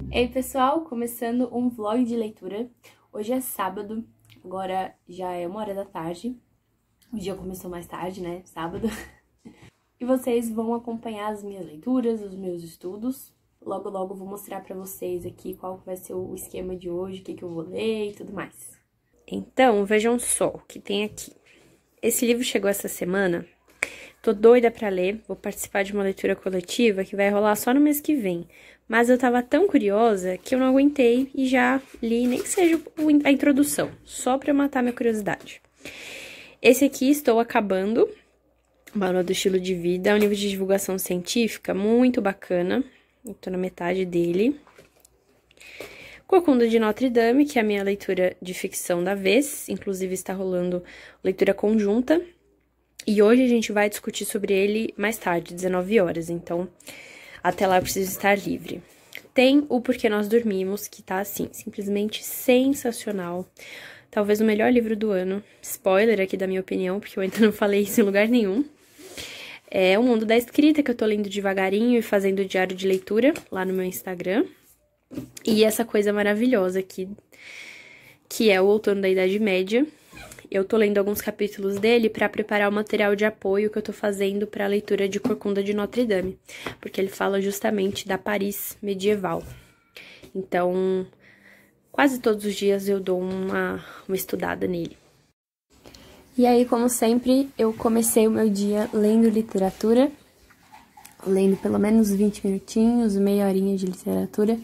Ei pessoal, começando um vlog de leitura. Hoje é sábado, agora já é 1h da tarde. O dia começou mais tarde, né? Sábado. E vocês vão acompanhar as minhas leituras, os meus estudos. Logo, logo vou mostrar pra vocês aqui qual vai ser o esquema de hoje, o que eu vou ler e tudo mais. Então, vejam só o que tem aqui. Esse livro chegou essa semana. Tô doida pra ler, vou participar de uma leitura coletiva que vai rolar só no mês que vem. Mas eu tava tão curiosa que eu não aguentei e já li, nem que seja a introdução, só pra matar minha curiosidade. Esse aqui estou acabando, Manual do Estilo de Vida, é um livro de divulgação científica muito bacana, eu tô na metade dele. Corcunda de Notre Dame, que é a minha leitura de ficção da vez, inclusive está rolando leitura conjunta. E hoje a gente vai discutir sobre ele mais tarde, 19 horas, então até lá eu preciso estar livre. Tem o Porquê Nós Dormimos, que tá assim, simplesmente sensacional. Talvez o melhor livro do ano. Spoiler aqui da minha opinião, porque eu ainda não falei isso em lugar nenhum. É O Mundo da Escrita, que eu tô lendo devagarinho e fazendo diário de leitura lá no meu Instagram. E essa coisa maravilhosa aqui, que é O Outono da Idade Média. Eu tô lendo alguns capítulos dele para preparar o material de apoio que eu tô fazendo para a leitura de Corcunda de Notre Dame, porque ele fala justamente da Paris medieval. Então, quase todos os dias eu dou uma estudada nele. E aí, como sempre, eu comecei o meu dia lendo literatura, lendo pelo menos 20 minutinhos, meia horinha de literatura.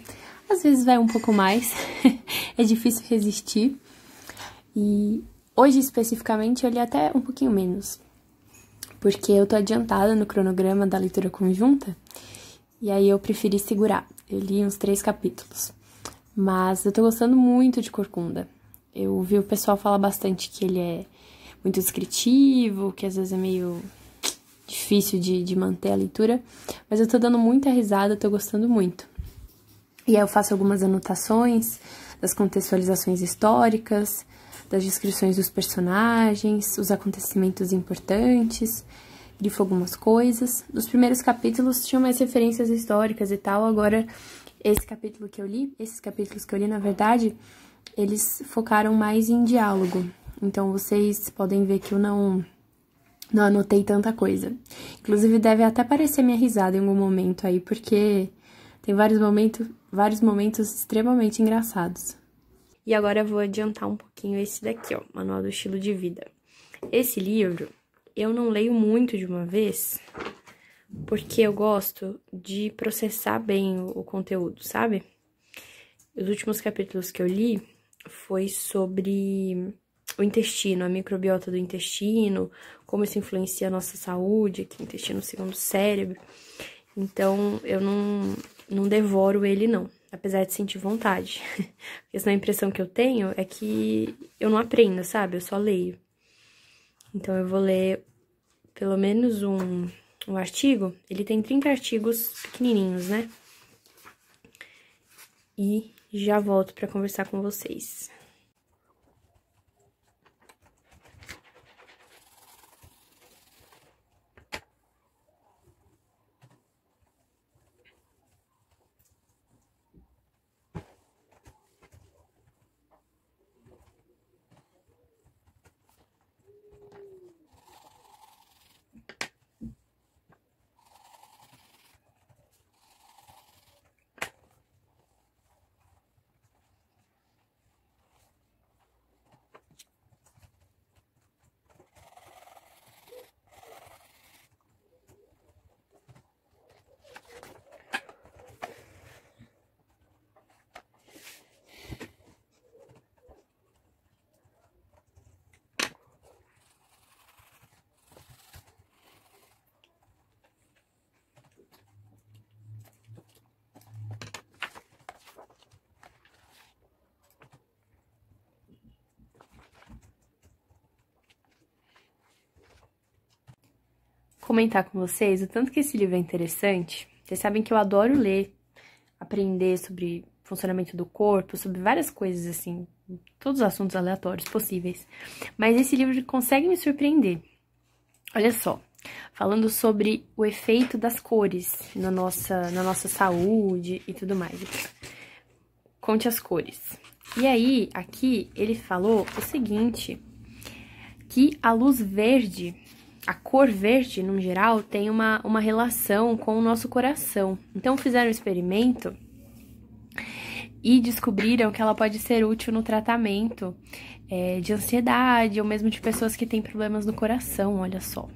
Às vezes vai um pouco mais, é difícil resistir. E hoje, especificamente, eu li até um pouquinho menos, porque eu tô adiantada no cronograma da leitura conjunta, e aí eu preferi segurar. Eu li uns 3 capítulos, mas eu tô gostando muito de Corcunda. Eu vi o pessoal falar bastante que ele é muito descritivo, que às vezes é meio difícil de manter a leitura, mas eu tô dando muita risada, tô gostando muito. E aí eu faço algumas anotações das contextualizações históricas, das descrições dos personagens, os acontecimentos importantes, grifo algumas coisas. Nos primeiros capítulos tinham mais referências históricas e tal, agora esses capítulos que eu li, na verdade, eles focaram mais em diálogo. Então, vocês podem ver que eu não anotei tanta coisa. Inclusive, deve até parecer minha risada em algum momento aí, porque tem vários momentos extremamente engraçados. E agora eu vou adiantar um pouquinho esse daqui, ó, Manual do Estilo de Vida. Esse livro, eu não leio muito de uma vez, porque eu gosto de processar bem o conteúdo, sabe? Os últimos capítulos que eu li foi sobre o intestino, a microbiota do intestino, como isso influencia a nossa saúde, que o intestino segundo o cérebro. Então, eu não devoro ele, não. Apesar de sentir vontade. Porque senão a impressão que eu tenho é que eu não aprendo, sabe? Eu só leio. Então, eu vou ler pelo menos um artigo. Ele tem 30 artigos pequenininhos, né? E já volto pra conversar com vocês. Comentar com vocês o tanto que esse livro é interessante. Vocês sabem que eu adoro ler, aprender sobre funcionamento do corpo, sobre várias coisas, assim, todos os assuntos aleatórios possíveis. Mas esse livro consegue me surpreender. Olha só, falando sobre o efeito das cores na nossa saúde e tudo mais. conte as cores. E aí, aqui, ele falou o seguinte, que a luz verde, a cor verde, no geral, tem uma relação com o nosso coração. Então, fizeram um experimento e descobriram que ela pode ser útil no tratamento de ansiedade, ou mesmo de pessoas que têm problemas no coração, olha só.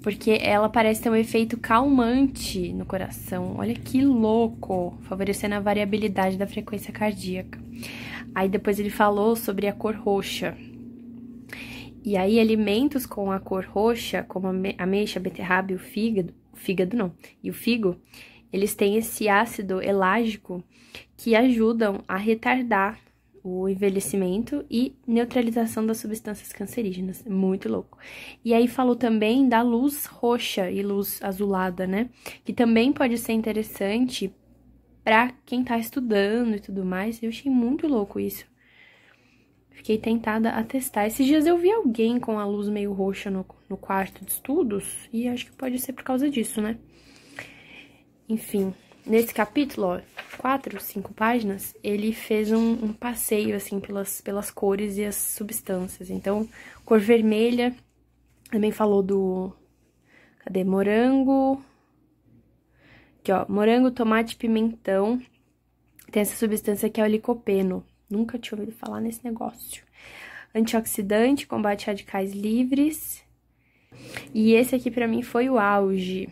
Porque ela parece ter um efeito calmante no coração. Olha que louco! Favorecendo a variabilidade da frequência cardíaca. Aí depois ele falou sobre a cor roxa. E aí alimentos com a cor roxa, como a ameixa, a beterraba e o figo, eles têm esse ácido elágico que ajudam a retardar o envelhecimento e neutralização das substâncias cancerígenas. Muito louco. E aí falou também da luz roxa e luz azulada, né? Que também pode ser interessante para quem tá estudando e tudo mais. Eu achei muito louco isso. Fiquei tentada a testar. Esses dias eu vi alguém com a luz meio roxa no quarto de estudos e acho que pode ser por causa disso, né? Enfim, nesse capítulo, ó, 4, 5 páginas, ele fez um passeio, assim, pelas cores e as substâncias. Então, cor vermelha, também falou do... Cadê? Morango. Aqui, ó, morango, tomate, pimentão. Tem essa substância que é o licopeno. Nunca tinha ouvido falar nesse negócio. Antioxidante, combate radicais livres. E esse aqui, pra mim, foi o auge.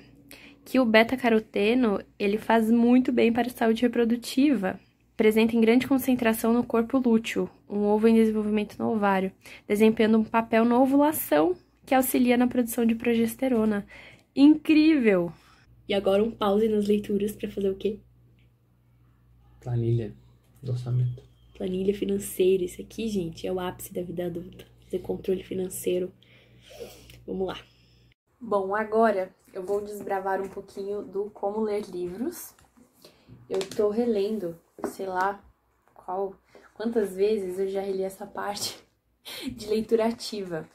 Que o beta-caroteno, ele faz muito bem para a saúde reprodutiva. Presente em grande concentração no corpo lúteo, um ovo em desenvolvimento no ovário, desempenhando um papel na ovulação, que auxilia na produção de progesterona. Incrível! E agora um pause nas leituras para fazer o quê? Planilha do orçamento. Planilha financeira. Isso aqui, gente, é o ápice da vida adulta. Fazer controle financeiro. Vamos lá. Bom, agora eu vou desbravar um pouquinho do como ler livros. Eu tô relendo, sei lá, quantas vezes eu já reli essa parte de leitura ativa.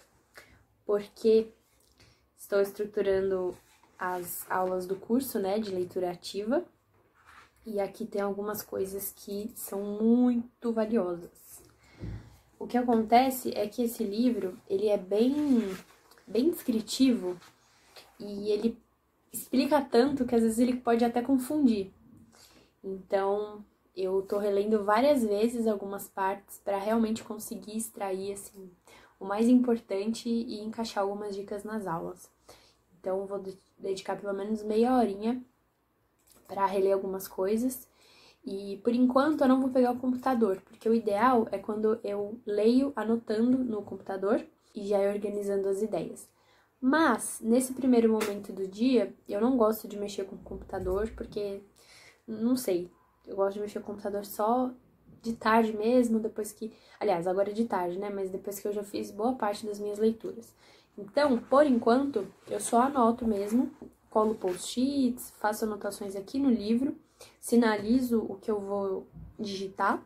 Porque estou estruturando as aulas do curso, né, de leitura ativa. E aqui tem algumas coisas que são muito valiosas. O que acontece é que esse livro, ele é bem descritivo e ele explica tanto que às vezes ele pode até confundir. Então, eu tô relendo várias vezes algumas partes para realmente conseguir extrair, assim, o mais importante e encaixar algumas dicas nas aulas. Então, vou dedicar pelo menos meia horinha para reler algumas coisas. E, por enquanto, eu não vou pegar o computador, porque o ideal é quando eu leio anotando no computador e já organizando as ideias. Mas, nesse primeiro momento do dia, eu não gosto de mexer com o computador, porque, não sei, eu gosto de mexer com o computador só de tarde mesmo, depois que... Aliás, agora é de tarde, né? Mas depois que eu já fiz boa parte das minhas leituras. Então, por enquanto, eu só anoto mesmo, colo post-its, faço anotações aqui no livro, sinalizo o que eu vou digitar,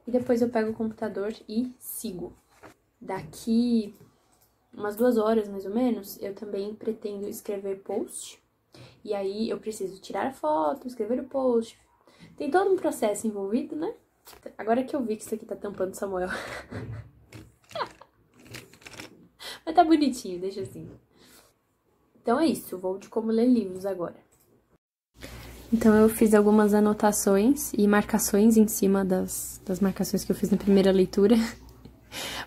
e depois eu pego o computador e sigo. Daqui umas 2 horas, mais ou menos, eu também pretendo escrever post. E aí eu preciso tirar a foto, escrever o post. Tem todo um processo envolvido, né? Agora que eu vi que isso aqui tá tampando Samuel. Mas tá bonitinho, deixa assim. Então é isso, vou de como ler livros agora. Então eu fiz algumas anotações e marcações em cima das marcações que eu fiz na primeira leitura.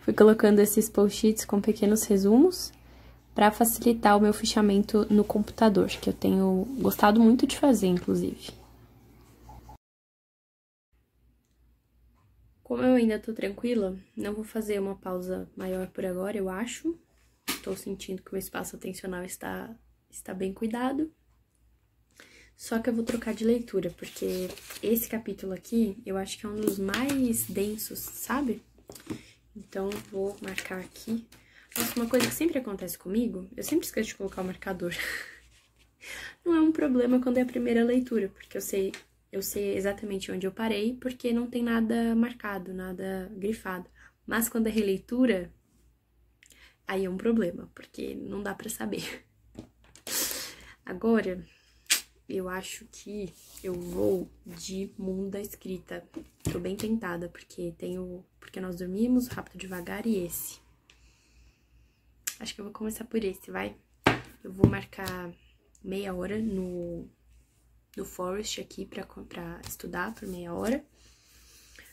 Fui colocando esses post-its com pequenos resumos para facilitar o meu fichamento no computador, que eu tenho gostado muito de fazer, inclusive. Como eu ainda tô tranquila, não vou fazer uma pausa maior por agora, eu acho. Tô sentindo que o meu espaço atencional está bem cuidado. Só que eu vou trocar de leitura, porque esse capítulo aqui, eu acho que é um dos mais densos, sabe? Então, vou marcar aqui. Nossa, uma coisa que sempre acontece comigo, eu sempre esqueço de colocar o marcador. Não é um problema quando é a primeira leitura, porque eu sei exatamente onde eu parei, porque não tem nada marcado, nada grifado. Mas quando é releitura, aí é um problema, porque não dá pra saber. Agora, eu acho que eu vou de Mundo da Escrita. Tô bem tentada, porque tem o Porque Nós Dormimos, Rápido Devagar e esse. Acho que eu vou começar por esse, vai? Eu vou marcar meia hora no Forest aqui pra estudar por meia hora.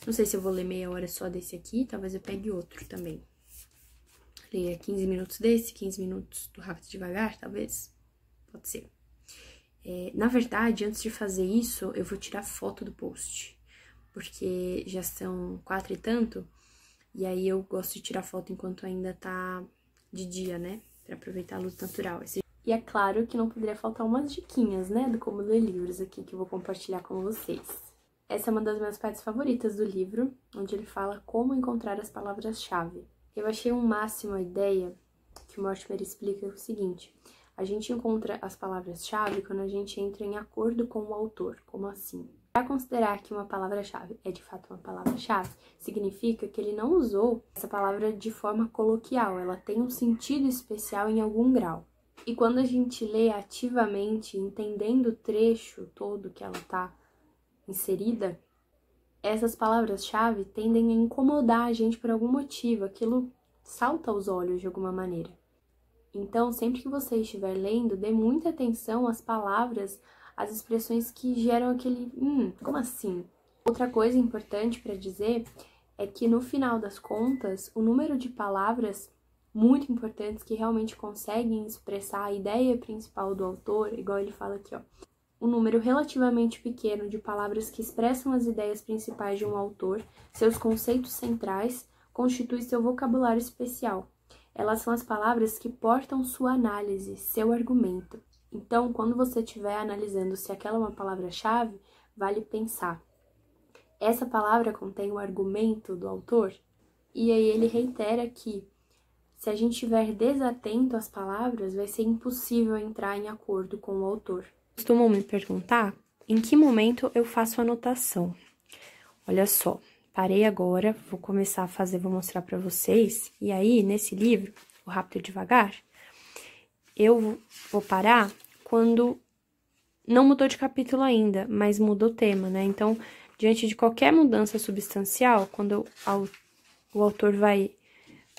Não sei se eu vou ler meia hora só desse aqui, talvez eu pegue outro também. Leia 15 minutos desse, 15 minutos do Rápido Devagar, talvez. Pode ser. Na verdade, antes de fazer isso, eu vou tirar foto do post. Porque já são 4 e tanto, e aí eu gosto de tirar foto enquanto ainda tá de dia, né? Pra aproveitar a luz natural. E é claro que não poderia faltar umas diquinhas, né? Do como ler livros aqui, que eu vou compartilhar com vocês. Essa é uma das minhas partes favoritas do livro, onde ele fala como encontrar as palavras-chave. Eu achei um máximo a ideia que o Mortimer explica o seguinte: a gente encontra as palavras-chave quando a gente entra em acordo com o autor. Como assim? Para considerar que uma palavra-chave é de fato uma palavra-chave, significa que ele não usou essa palavra de forma coloquial, ela tem um sentido especial em algum grau. E quando a gente lê ativamente, entendendo o trecho todo que ela está inserida, essas palavras-chave tendem a incomodar a gente por algum motivo, aquilo salta aos olhos de alguma maneira. Então, sempre que você estiver lendo, dê muita atenção às palavras, às expressões que geram aquele como assim? Outra coisa importante para dizer é que no final das contas, o número de palavras muito importantes que realmente conseguem expressar a ideia principal do autor, igual ele fala aqui, ó. Um número relativamente pequeno de palavras que expressam as ideias principais de um autor, seus conceitos centrais, constitui seu vocabulário especial. Elas são as palavras que portam sua análise, seu argumento. Então, quando você estiver analisando se aquela é uma palavra-chave, vale pensar: essa palavra contém o argumento do autor? E aí ele reitera que, se a gente estiver desatento às palavras, vai ser impossível entrar em acordo com o autor. Costumam me perguntar em que momento eu faço anotação. Olha só, parei agora, vou começar a fazer, vou mostrar para vocês. E aí, nesse livro, O Rápido e Devagar, eu vou parar quando não mudou de capítulo ainda, mas mudou o tema, né? Então, diante de qualquer mudança substancial, quando o autor vai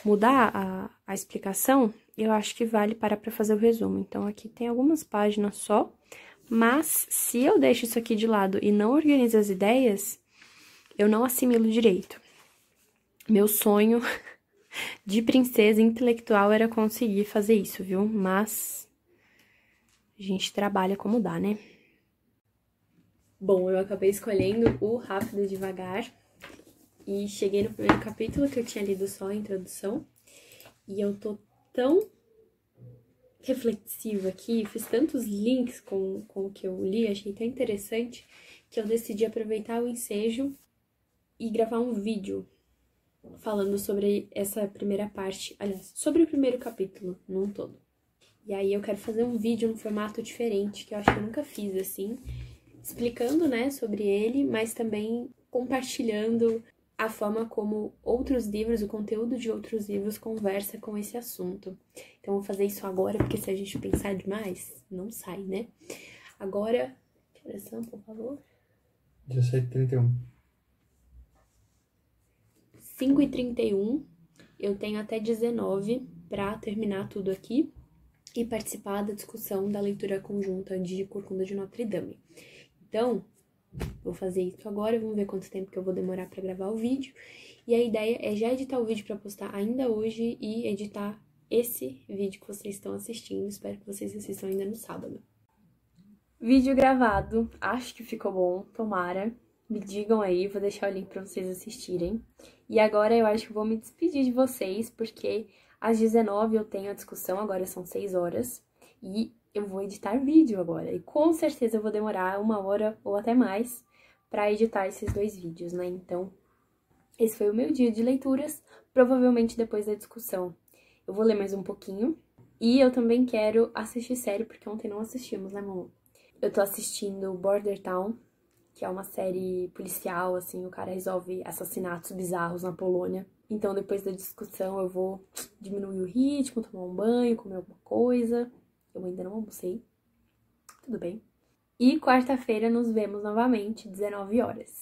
mudar a explicação, eu acho que vale parar para fazer o resumo. Então, aqui tem algumas páginas só, mas se eu deixo isso aqui de lado e não organizo as ideias, eu não assimilo direito. Meu sonho de princesa intelectual era conseguir fazer isso, viu? Mas a gente trabalha como dá, né? Bom, eu acabei escolhendo o Rápido e Devagar e cheguei no primeiro capítulo, que eu tinha lido só a introdução, e eu tô tão reflexiva aqui, fiz tantos links com o que eu li, achei tão interessante, que eu decidi aproveitar o ensejo e gravar um vídeo falando sobre essa primeira parte, aliás, sobre o primeiro capítulo, num todo. E aí eu quero fazer um vídeo num formato diferente, que eu acho que eu nunca fiz assim, explicando, né, sobre ele, mas também compartilhando a forma como outros livros, o conteúdo de outros livros conversa com esse assunto. Então, eu vou fazer isso agora, porque se a gente pensar demais, não sai, né? Agora, que horas são, por favor? 17h31. 5h31, eu tenho até 19 para terminar tudo aqui e participar da discussão da leitura conjunta de Corcunda de Notre Dame. Então, vou fazer isso agora, vamos ver quanto tempo que eu vou demorar para gravar o vídeo. E a ideia é já editar o vídeo para postar ainda hoje e editar esse vídeo que vocês estão assistindo. Espero que vocês assistam ainda no sábado. Vídeo gravado, acho que ficou bom, tomara. Me digam aí, vou deixar o link para vocês assistirem. E agora eu acho que vou me despedir de vocês, porque às 19 eu tenho a discussão, agora são 6 horas. E eu vou editar vídeo agora, e com certeza eu vou demorar 1 hora ou até mais para editar esses 2 vídeos, né? Então, esse foi o meu dia de leituras, provavelmente depois da discussão eu vou ler mais um pouquinho. E eu também quero assistir série, porque ontem não assistimos, né, amor? Eu tô assistindo Border Town, que é uma série policial, assim, o cara resolve assassinatos bizarros na Polônia. Então, depois da discussão, eu vou diminuir o ritmo, tomar um banho, comer alguma coisa. Eu ainda não almocei. Tudo bem. E quarta-feira nos vemos novamente, 19 horas.